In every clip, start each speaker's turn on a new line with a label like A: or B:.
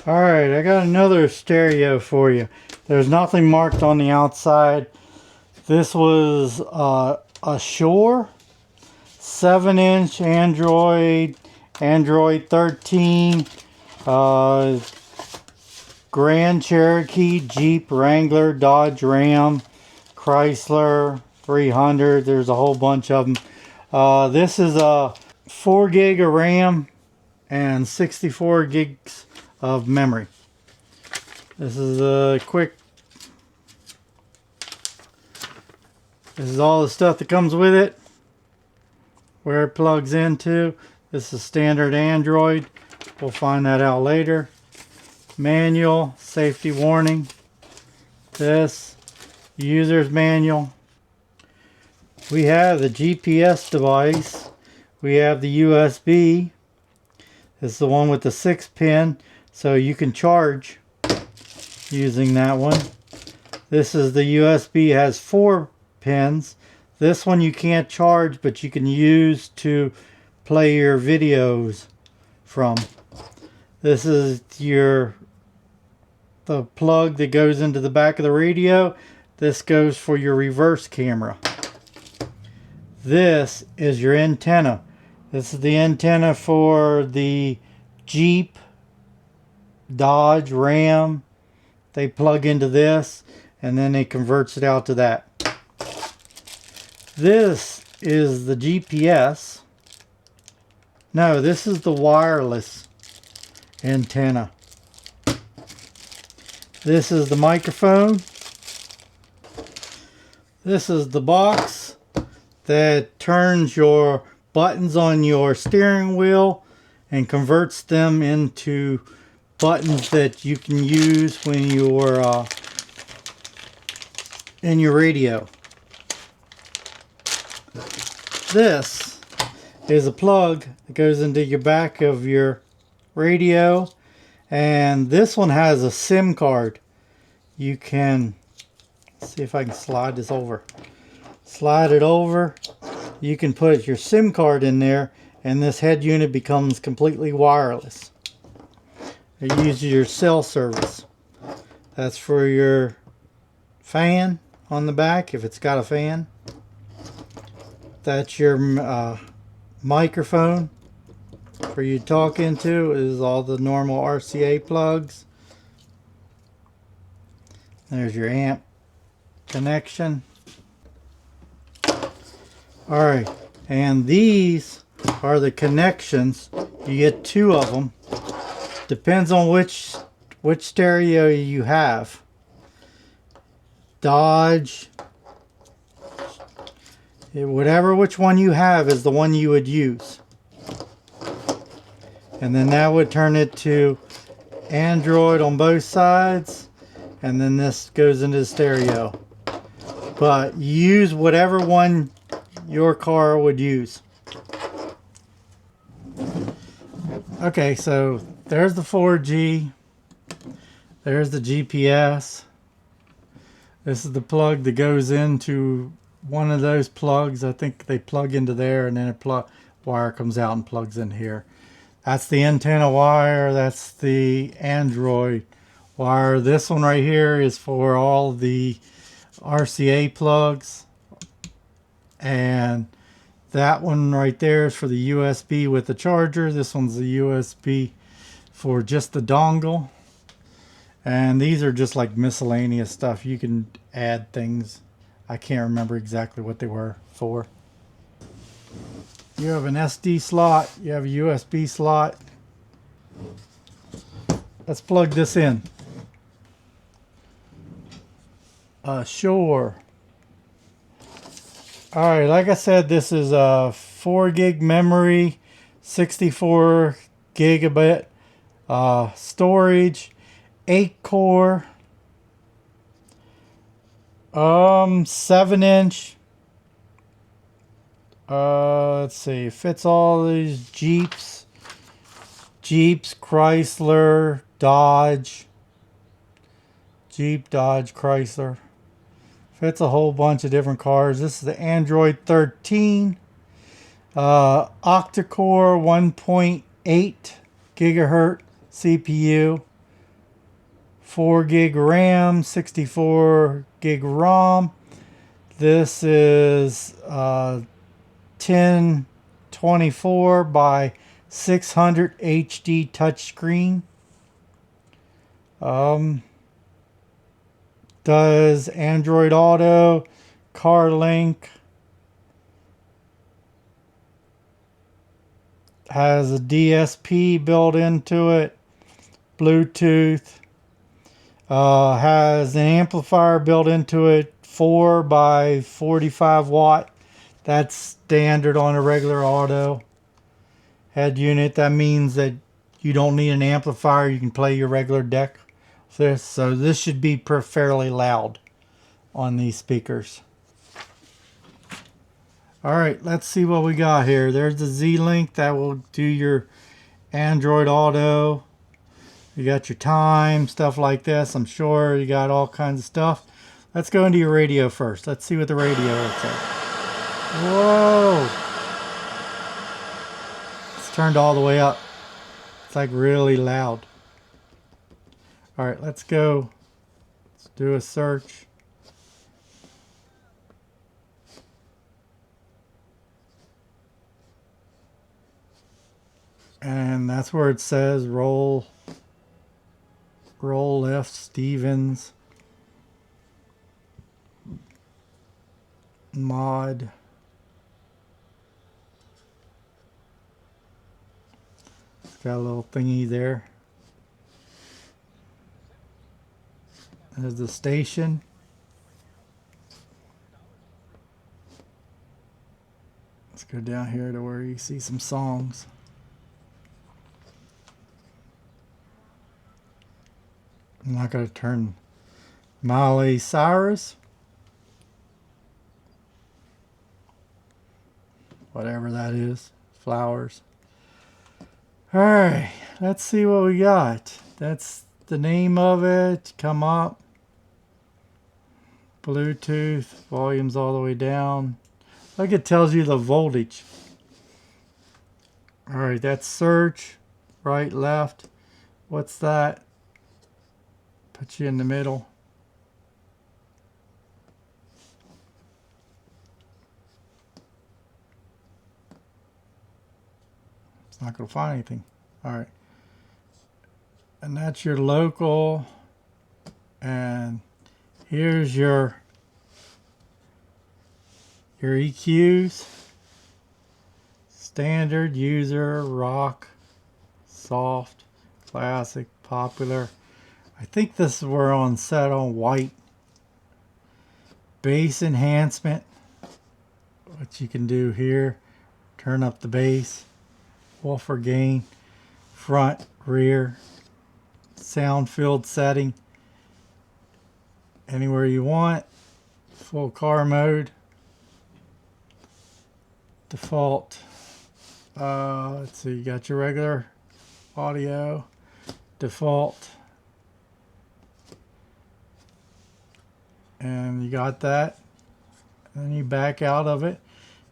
A: Alright, I got another stereo for you. There's nothing marked on the outside. This was Asure 7-inch Android 13, Grand Cherokee, Jeep, Wrangler, Dodge Ram, Chrysler 300. There's a whole bunch of them. This is a 4 gig of RAM and 64 gigs of memory. This is a quick. This is all the stuff that comes with it. Where it plugs into. This is standard Android. We'll find that out later. Manual, safety warning. This, user's manual. We have the GPS device. We have the USB. This is the one with the 6-pin, so you can charge using that one. This is the USB, has 4 pins. This one you can't charge, but you can use to play your videos from. This is the plug that goes into the back of the radio. This goes for your reverse camera. This is your antenna. This is the antenna for the Jeep, Dodge, Ram. They plug into this and then it converts it out to that. This is the GPS. No, this is the wireless antenna. This is the microphone. This is the box that turns your buttons on your steering wheel and converts them into buttons that you can use when you're in your radio. This is a plug that goes into your back of your radio, and this one has a SIM card. You can see if I can slide this over. Slide it over. You can put your SIM card in there, and this head unit becomes completely wireless. It uses your cell service. That's for your fan on the back, if it's got a fan. That's your microphone for you talking to. Is all the normal RCA plugs. There's your amp connection. Alright, and these are the connections. You get 2 of them. Depends on which stereo you have. Dodge, which one you have is the one you would use. And then that would turn it to Android on both sides. And then this goes into the stereo. But use whatever one your car would use. Okay, so there's the 4G. There's the GPS. This is the plug that goes into one of those plugs. I think they plug into there, and then a wire comes out and plugs in here. That's the antenna wire. That's the Android wire. This one right here is for all the RCA plugs. And that one right there is for the USB with the charger. This one's the USB for just the dongle. And these are just like miscellaneous stuff. You can add things. I can't remember exactly what they were for. You have an SD slot. You have a USB slot. Let's plug this in. Sure. Alright, like I said, this is a 4 gig memory, 64 gigabit storage, 8 core, 7-inch. Let's see, fits all these Jeeps, Chrysler, Dodge, Jeep, Dodge, Chrysler. Fits a whole bunch of different cars. This is the Android 13. Octa-core 1.8 gigahertz CPU. 4 gig RAM, 64 gig ROM. This is 1024 by 600 HD touchscreen. Does Android Auto, CarLink, has a DSP built into it, Bluetooth, has an amplifier built into it, 4 by 45 watt. That's standard on a regular auto. HeadUnit, that means that you don't need an amplifier, you can play your regular deck. So this should be fairly loud on these speakers. Alright, let's see what we got here. There's the Z-Link that will do your Android Auto. You got your time, stuff like this. I'm sure you got all kinds of stuff. Let's go into your radio first. Let's see what the radio looks like. Whoa! It's turned all the way up. It's like really loud. Alright, let's go. Let's do a search. And that's where it says roll left Stevens mod. It's got a little thingy there. There's the station. Let's go down here to where you see some songs. I'm not going to turn Miley Cyrus. Whatever that is. Flowers. Alright, let's see what we got. That's the name of it. Come up. Bluetooth. Volume's all the way down. Like it tells you the voltage. Alright, that's search. Right, left. What's that? Put you in the middle. It's not going to find anything. Alright. And that's your local. And here's your EQs. Standard, user, rock, soft, classic, popular. I think this we're on set on white. Bass enhancement. What you can do here. Turn up the bass. Woofer gain. Front, rear. Sound field setting. Anywhere you want. Full car mode. Default. Let's see, you got your regular audio. Default. And you got that. Then you back out of it.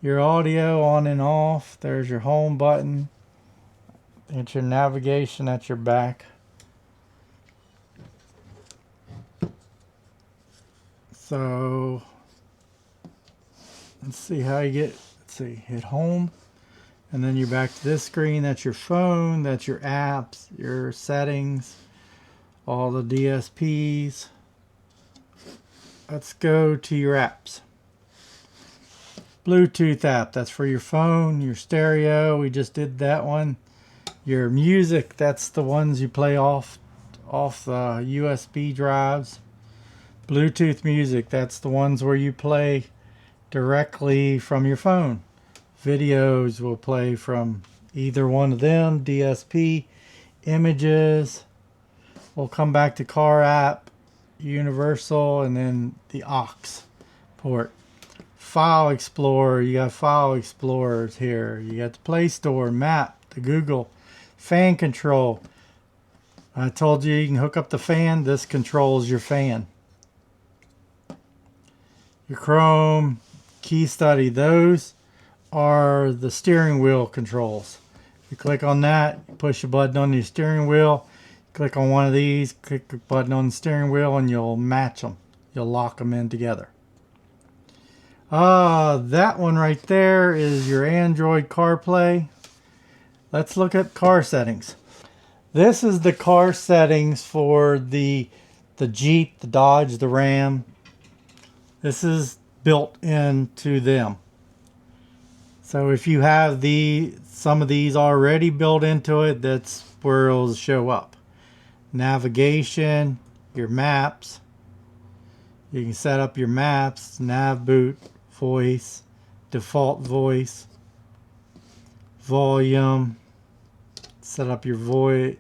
A: Your audio on and off. There's your home button. It's your navigation at your back. So let's see how you get. Let's see, hit home. And then you're back to this screen. That's your phone. That's your apps, your settings, all the DSPs. Let's go to your apps. Bluetooth app, that's for your phone, your stereo, we just did that one. Your music, that's the ones you play off the USB drives. Bluetooth music, that's the ones where you play directly from your phone. Videos will play from either one of them, DSP, images. We'll come back to car app, universal, and then the aux port. File Explorer, you got File Explorers here. You got the Play Store, Map, the Google, fan control. I told you can hook up the fan. This controls your fan. Your Chrome, Key Study, those are the steering wheel controls. You click on that, you push a button on your steering wheel, Click on one of these, click the button on the steering wheel, and you'll match them. You'll lock them in together. That one right there is your Android CarPlay. Let's look at car settings. This is the car settings for the Jeep, the Dodge, the Ram. This is built into them. So if you have some of these already built into it, that's where it'll show up. Navigation, your maps. You can set up your maps, nav boot, voice, default voice, volume, set up your voice,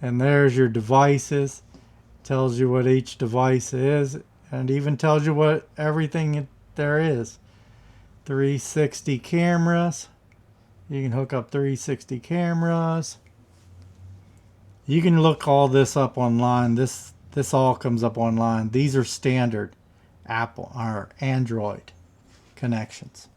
A: and there's your devices. Tells you what each device is, and even tells you what everything there is. 360 cameras. You can hook up 360 cameras. You can look all this up online. This all comes up online. These are standard Apple or Android connections.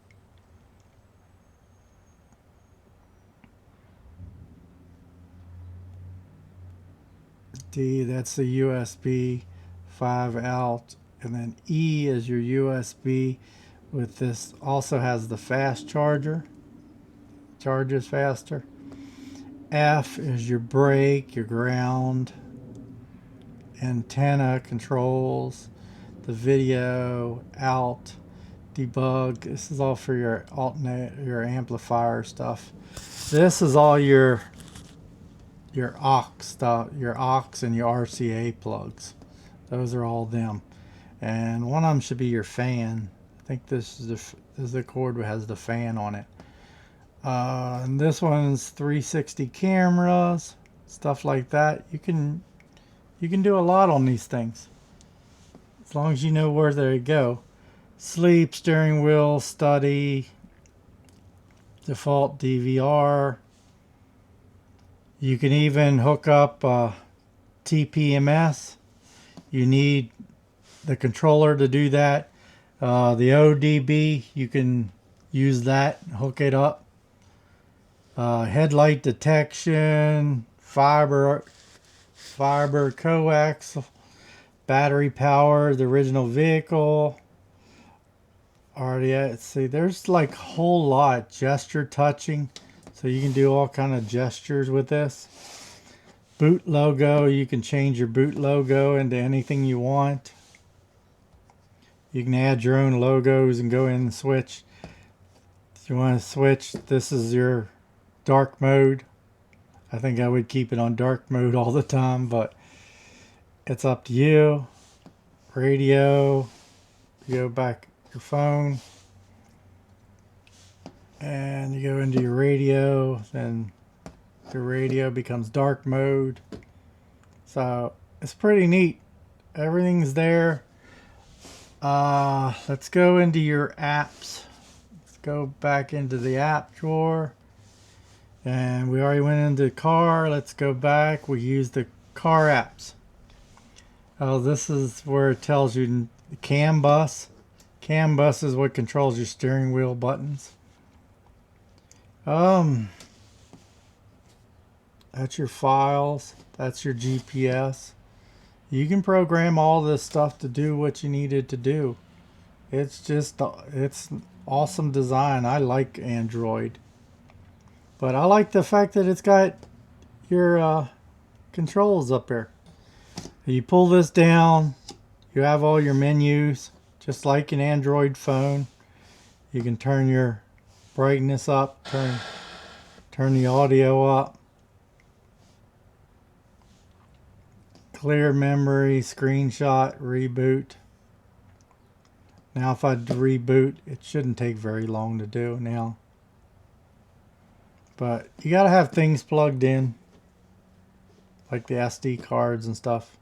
A: D, that's the USB 5 out, and then E is your USB with this. Also has the fast charger, charges faster. F is your brake, your ground, antenna controls, the video, out, debug. This is all for your alternate, your amplifier stuff. This is all your aux stuff, your aux and your RCA plugs. Those are all them. And one of them should be your fan. I think this is the cord that has the fan on it. And this one's 360 cameras, stuff like that. You can do a lot on these things as long as you know where they go. Sleep, steering wheel, study, default DVR. You can even hook up TPMS. You need the controller to do that. The ODB, you can use that, hook it up. Headlight detection, fiber coax, battery power, the original vehicle. Already, see, there's like a whole lot. Gesture touching, so you can do all kind of gestures with this. Boot logo, you can change your boot logo into anything you want. You can add your own logos and go in and switch. If you want to switch, this is your dark mode. I think I would keep it on dark mode all the time, but it's up to you. Radio, you go back your phone and you go into your radio, then your radio becomes dark mode. So it's pretty neat. Everything's there. Let's go into your apps. Let's go back into the app drawer. And we already went into car. Let's go back. We use the car apps. Oh, this is where it tells you the CAN bus. CAN bus is what controls your steering wheel buttons. That's your files. That's your GPS. You can program all this stuff to do what you need it to do. It's awesome design. I like Android. But I like the fact that it's got your controls up here. You pull this down, you have all your menus, just like an Android phone. You can turn your brightness up, turn the audio up. Clear memory, screenshot, reboot. Now if I reboot, it shouldn't take very long to do now. But you gotta have things plugged in, like the SD cards and stuff.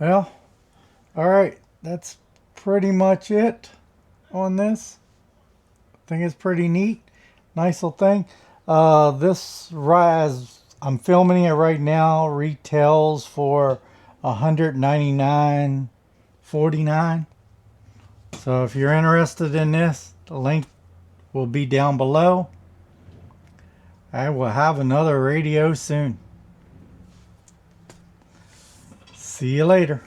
A: Well, all right, that's pretty much it on this. I think it's pretty neat. Nice little thing. This rise, I'm filming it right now, retails for $199.49. So if you're interested in this, the link will be down below. I will have another radio soon. See you later.